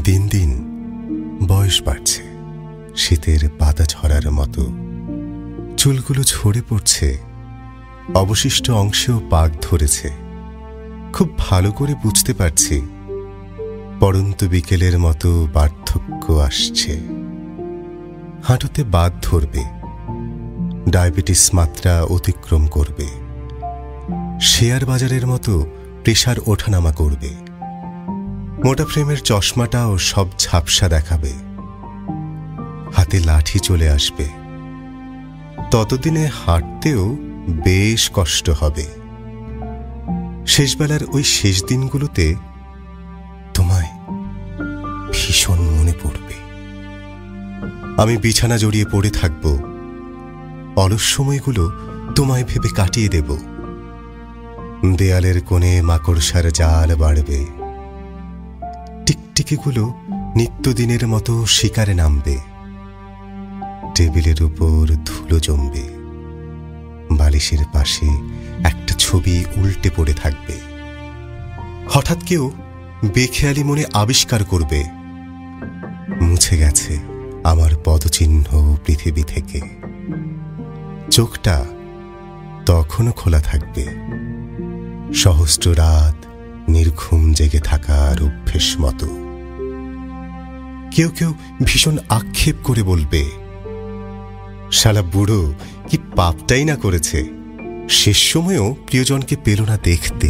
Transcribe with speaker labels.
Speaker 1: দিন দিন বয়স বাড়ছে, শীতের পাতা ঝরার মতো চুলগুলো ঝরে পড়ছে, অবশিষ্ট অংশেও পাক ধরেছে। খুব ভালো করে বুঝতে পারছি পড়ন্ত বিকেলের মতো বার্ধক্য আসছে। হাঁটুতে বাদ ধরবে, ডায়াবেটিস মাত্রা অতিক্রম করবে, শেয়ার বাজারের মতো প্রেসার ওঠানামা করবে, মোটা ফ্রেমের চশমাটাও সব ঝাপসা দেখাবে, হাতে লাঠি চলে আসবে। ততদিনে হাঁটতেও বেশ কষ্ট হবে। শেষবেলার ওই শেষ দিনগুলোতে তোমায় ভীষণ মনে পড়বে। আমি বিছানা জড়িয়ে পড়ে থাকব, অলস সময়গুলো তোমায় ভেবে কাটিয়ে দেব। দেয়ালের কোণে মাকড়সার জাল বাড়বে, টিকটিকিগুলো নিত্যদিনের মতো শিকারে নামবে, টেবিলের উপর ধুলো জমবে, বালিশের পাশে একটা ছবি উল্টে পড়ে থাকবে। হঠাৎ কেউ বেখেয়ালি মনে আবিষ্কার করবে মুছে গেছে আমার পদচিহ্ন পৃথিবী থেকে। চোখটা তখনও খোলা থাকবে, সহস্র রাত নির্ঘুম জেগে থাকার অভ্যেস মতো। কেউ কেউ ভীষণ আক্ষেপ করে বলবে, শালা বুড়ো কি পাপটাই না করেছে, শেষ সময়েও প্রিয়জনকে পেল না দেখতে।